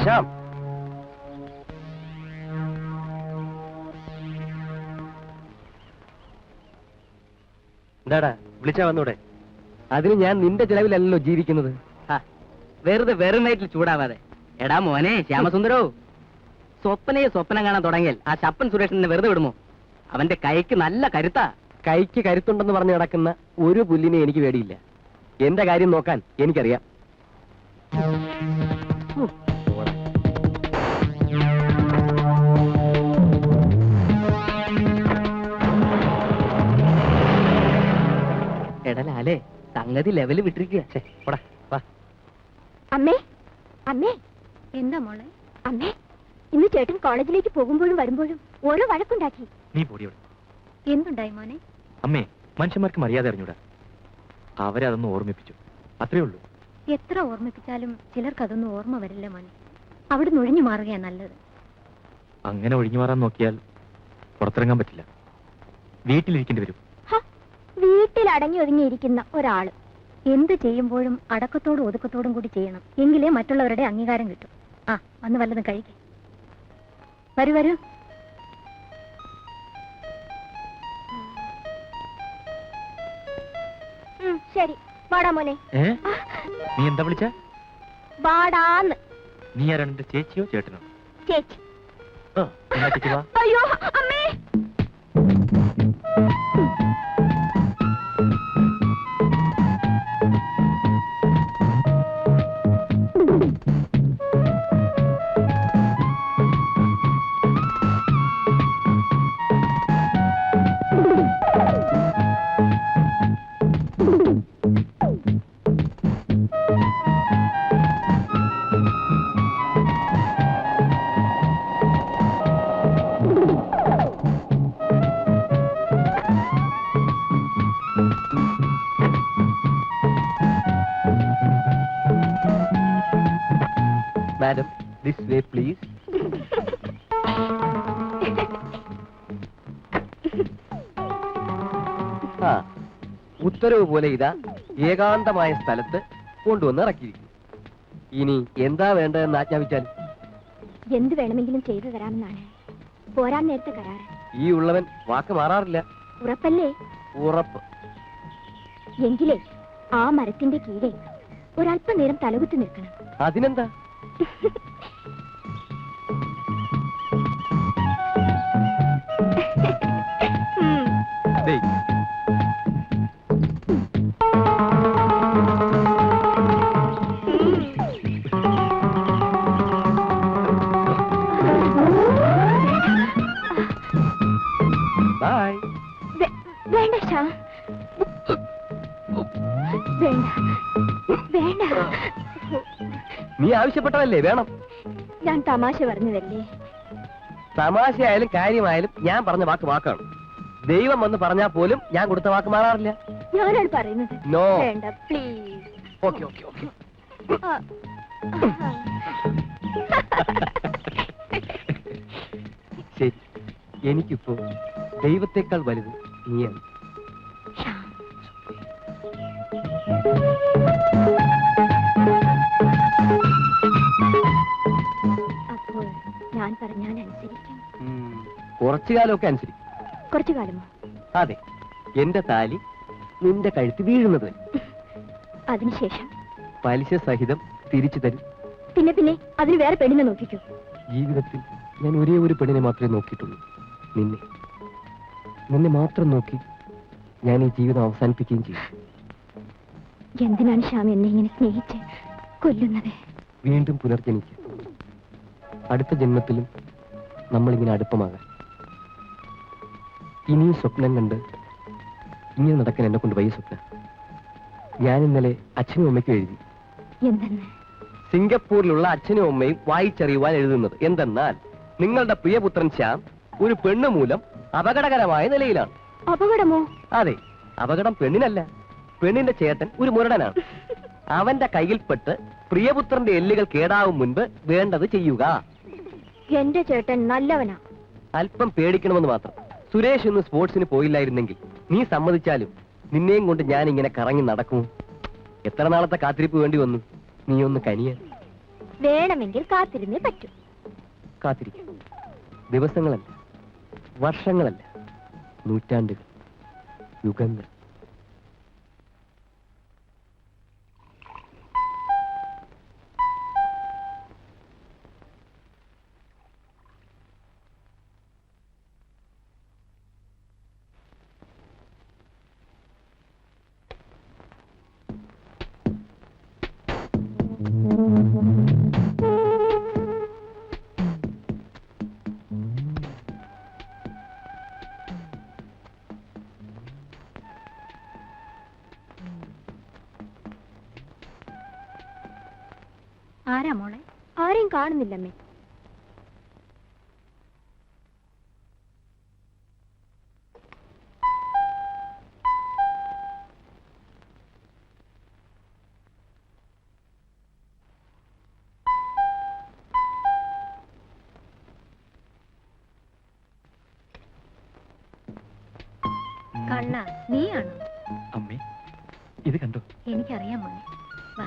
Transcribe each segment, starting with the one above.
ശ്യാം, എന്താടാ വിളിച്ചാ വന്നൂടെ? അതിന് ഞാൻ നിന്റെ ചെലവിലല്ലോ ജീവിക്കുന്നത്. വെറുതെ വെറും നൈറ്റിൽ ചൂടാവാതെ. എടാ മോനെ ശ്യാമസുന്ദരോ, സ്വപ്നം കാണാൻ തുടങ്ങിയാൽ ആ ശപ്പൻ സുരേഷിനെ വെറുതെ വിടുമോ? അവന്റെ കൈക്ക് നല്ല കരുത്താ. കൈക്ക് കരുത്തുണ്ടെന്ന് പറഞ്ഞ് നടക്കുന്ന ഒരു പുല്ലിനെ എനിക്ക് പേടിയില്ല. എന്റെ കാര്യം നോക്കാൻ എനിക്കറിയാം. എടലാലേ, സംഗതി ലെവല് വിട്ടിരിക്കുക. അമ്മേ, അമ്മേ. എന്താ മോളെ? അമ്മേ, ഇന്ന് ചേട്ടൻ കോളേജിലേക്ക് പോകുമ്പോഴും വരുമ്പോഴും ഓരോ വഴക്കുണ്ടാക്കി. നീ പൊടിയോട്. എന്തുണ്ടായി മോനെ? അമ്മേ, മനുഷ്യന്മാർക്ക് മര്യാദ അറിഞ്ഞൂടാ. അവരെ അതൊന്നും ഓർമ്മിപ്പിച്ചു, അത്രേ ഉള്ളൂ. എത്ര ഓർമ്മിപ്പിച്ചാലും ചിലർക്ക് അതൊന്നും ഓർമ്മ വരില്ല മോനെ. അവിടെ ഒഴിഞ്ഞു മാറുകയാ നല്ലത്. അങ്ങനെ ഒഴിഞ്ഞു മാറാൻ നോക്കിയാൽ പുറത്തിറങ്ങാൻ പറ്റില്ല, വീട്ടിലിരിക്കേണ്ടി വരും. വീട്ടിൽ അടങ്ങി ഒതുങ്ങിയിരിക്കുന്ന ഒരാള് എന്ത് ചെയ്യുമ്പോഴും അടക്കത്തോടും ഒതുക്കത്തോടും കൂടി ചെയ്യണം. എങ്കിലേ മറ്റുള്ളവരുടെ അംഗീകാരം കിട്ടും. ആ, വന്ന് വല്ലതും കഴിക്കേ. വരൂ വരൂ. ശരി, വാടാ മോനെ. നീ എന്താ വിളിച്ച? വാടാന്ന്. നീ ആരാണ്, എന്റെ ചേച്ചിയോ ചേട്ടനോ? ചേച്ചി. വാ. അയ്യോ അമ്മേ. Madam, this way please. ഉത്തരവ് പോലെ ഇതാ ഏകാന്തമായ സ്ഥലത്ത് കൊണ്ടുവന്ന് ഇറക്കിയിരിക്കുന്നു. ഇനി എന്താ വേണ്ടതെന്ന് ആജ്ഞാപിച്ചാൽ? എന്ത് വേണമെങ്കിലും ചെയ്തു തരാമെന്നാണ് പോരാൻ നേരത്തെ കരാറ്. ഈ ഉള്ളവൻ വാക്ക് മാറാറില്ല. ഉറപ്പല്ലേ? ഉറപ്പ്. എങ്കിലേ ആ മരത്തിന്റെ കീഴെ ഒരല്പനേരം തലകുത്തി നിൽക്കണം. അതിനെന്താ? വേണ്ട ശ്യാം, വേണ്ട വേണ്ട. നീ ആവശ്യപ്പെട്ടതല്ലേ വേണം. ഞാൻ തമാശ പറഞ്ഞതല്ലേ. തമാശയായാലും കാര്യമായാലും ഞാൻ പറഞ്ഞ വാക്ക് വാക്കാണ്. ദൈവം വന്ന് പറഞ്ഞാൽ പോലും ഞാൻ കൊടുത്ത വാക്ക് മാറാറില്ല. ഞാനാണ് പറയുന്നത്. നോ, വേണ്ട പ്ലീസ്. Okay okay okay. ശരി, എനിക്കിപ്പോ ദൈവത്തെക്കാൾ വലുത് നീയാണ്. അപ്പോൾ ഞാൻ പറഞ്ഞാൽ അനുസരിക്കും. കുറച്ചു കാലമൊക്കെ അനുസരിക്കും. കുറച്ചു കാലമോ? അതെ, എന്റെ താലി നിന്റെ കഴുത്ത് വീഴുന്നത്. അതിനുശേഷം പലിശ സഹിതം തിരിച്ചു തരും. പിന്നെ പിന്നെ അതിന് വേറെ പെണ്ണിനെ നോക്കിക്കോ. ജീവിതത്തിൽ ഞാൻ ഒരേ ഒരു പെണ്ണിനെ മാത്രമേ നോക്കിയിട്ടുള്ളൂ, നിന്നെ. നിന്നെ മാത്രം നോക്കി ഞാൻ ഈ ജീവിതം അവസാനിപ്പിക്കുകയും ചെയ്യും. എന്തിനാണ് ശ്യാം എന്നെ ഇങ്ങനെ സ്നേഹിച്ച് കൊല്ലുന്നത്? വീണ്ടും പുനർജനിക്കുക. അടുത്ത ജന്മത്തിലും നമ്മളിങ്ങനെ അടുപ്പമാകാൻ. ഇനിയും സ്വപ്നം കണ്ട് ഇങ്ങനെ നടക്കാൻ എന്നെ കൊണ്ട് വയ്യ സ്വപ്ന. ഞാൻ ഇന്നലെ അച്ഛനും അമ്മയ്ക്കും എഴുതി. എന്തെന്ന്? സിംഗപ്പൂരിലുള്ള അച്ഛനും അമ്മയും വായിച്ചറിയുവാൻ എഴുതുന്നത് എന്തെന്നാൽ, നിങ്ങളുടെ പ്രിയപുത്രൻ ശ്യാം ഒരു പെണ്ണ് മൂലം അപകടകരമായ നിലയിലാണ്. അപകടമോ? അതെ, അപകടം പെണ്ണിനല്ല, പെണ്ണിന്റെ ചേട്ടൻ ഒരു മുരടനാണ്. അവന്റെ കയ്യിൽപ്പെട്ട് പ്രിയപുത്രന്റെ എല്ലുകൾ കേടാവും മുൻപ് വേണ്ടത് ചെയ്യുക. എന്റെ ചേട്ടൻ നല്ലവനാ. അല്പം പേടിക്കണമെന്ന് മാത്രം. സുരേഷ് ഇന്ന് സ്പോർട്സിന് പോയില്ലായിരുന്നെങ്കിൽ നീ സമ്മതിച്ചാലും നിന്നെയും കൊണ്ട് ഞാൻ ഇങ്ങനെ കറങ്ങി നടക്കും. എത്ര നാളത്തെ കാത്തിരിപ്പ് വേണ്ടി വന്നു. നീ ഒന്ന് കനിയ. വേണമെങ്കിൽ കാത്തിരുന്നേ പറ്റൂ. കാത്തിരിക്കും. ദിവസങ്ങളല്ല, വർഷങ്ങളല്ല, നൂറ്റാണ്ടുകൾ, യുഗങ്ങൾ. ആരാ മോളെ? ആരെയും കാണുന്നില്ലമ്മേ. കള്ള നീയാണോ? അമ്മേ, ഇത് കണ്ടോ? എനിക്കറിയാം മോനെ. വാ.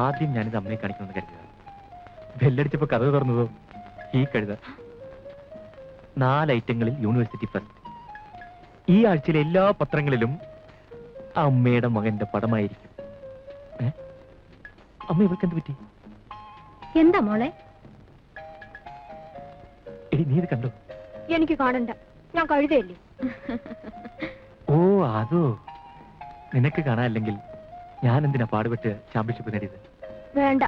ആദ്യം ഞാനിത് അമ്മയെ കാണിക്കണമെന്ന് കരുതുക. ബെല്ലടിച്ചപ്പോ കഥ തുറന്നതോ ഈ കഴുത. 4 ഐറ്റങ്ങളിൽ യൂണിവേഴ്സിറ്റി ഫസ്റ്റ്. ഈ ആഴ്ചയിലെ എല്ലാ പത്രങ്ങളിലും അമ്മയുടെ മകന്റെ പടമായിരിക്കും. അമ്മ ഇവൾക്ക് എന്ത് പറ്റി? എന്താ മോളെ? എടി, നീ ഇത് കണ്ടോ? എനിക്ക് കാണണ്ട, ഞാൻ കഴുതയല്ലേ. ഓ, അതോ. നിനക്ക് കാണാനില്ലെങ്കിൽ ഞാൻ എന്തിനാ പാടുപെട്ട് ചാമ്പ്യൻഷിപ്പ് നേടിയത്? വേണ്ട.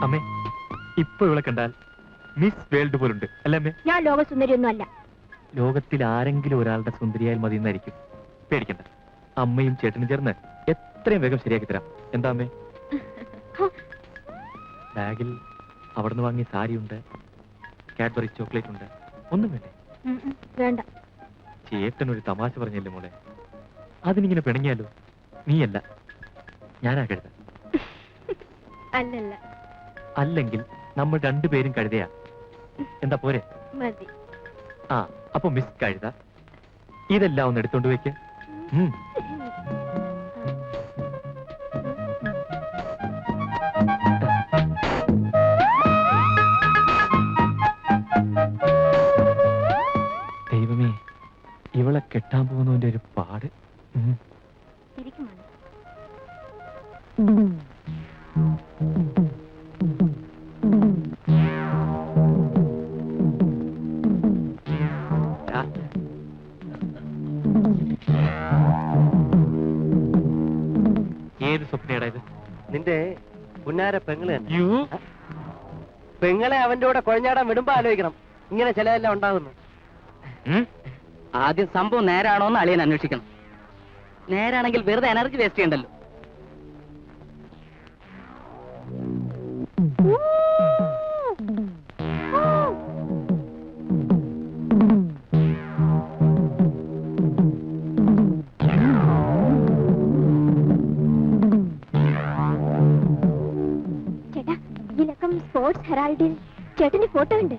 അമ്മേ, ഇപ്പൊ ഇവളെ കണ്ടാൽ മിസ് വേൾഡ് പോലുണ്ട് അല്ലേ അമ്മേ? ഞാൻ ലോകസുന്ദരിയൊന്നും അല്ല. ലോകത്തിൽ ആരെങ്കിലും ഒരാളുടെ സുന്ദരിയായി മതി എന്നായിരിക്കും. പേടിക്കണ്ട, അമ്മയും ചേട്ടനും ചേർന്ന് എത്രയും വേഗം ശരിയാക്കി തരാം. എന്താ അമ്മേ? ബാഗിൽ അവിടുന്ന് വാങ്ങിയ സാരിയുണ്ട്, കാഡ്ബറി ചോക്ലേറ്റ് ഉണ്ട്. ഒന്നും വേണ്ടേ? വേണ്ട. ചേട്ടൻ ഒരു തമാശ പറഞ്ഞല്ലേ മോളെ, അതിനിങ്ങനെ പിണങ്ങിയാലോ? നീയല്ല, ഞാനാ കഴുത. അല്ലല്ല. അല്ലെങ്കിൽ നമ്മൾ രണ്ടുപേരും കഴുതയാ. എന്താ പോരെ? മതി. ആ, അപ്പൊ മിസ് കഴുത ഇതെല്ലാം ഒന്ന് എടുത്തോണ്ട് വെക്ക്. ദൈവമേ, ഇവളെ കെട്ടാൻ പോകുന്നതിന്റെ ഒരു പാട്. ഇരിക്കും മോനെ. ഏത് സ്വപ്നയുടെ ഇത്? നിന്റെ പുന്നാര പെങ്ങള് തന്നെ. പെങ്ങളെ അവന്റെ കൂടെ കുഴഞ്ഞാടാൻ വിടുമ്പോ ആലോചിക്കണം ഇങ്ങനെ ചിലതെല്ലാം ഉണ്ടാകുന്നു. ആദ്യം സംഭവം നേരാണോന്ന് അളിയൻ അന്വേഷിക്കണം. നേരാണെങ്കിൽ വെറുതെ എനർജി വേസ്റ്റ് ചെയ്യണ്ടല്ലോ. ചേട്ടാ, ഈ ലക്കം സ്പോർട്സ് ഹെറാൾഡിൽ ചേട്ടന്റെ ഫോട്ടോ ഉണ്ട്.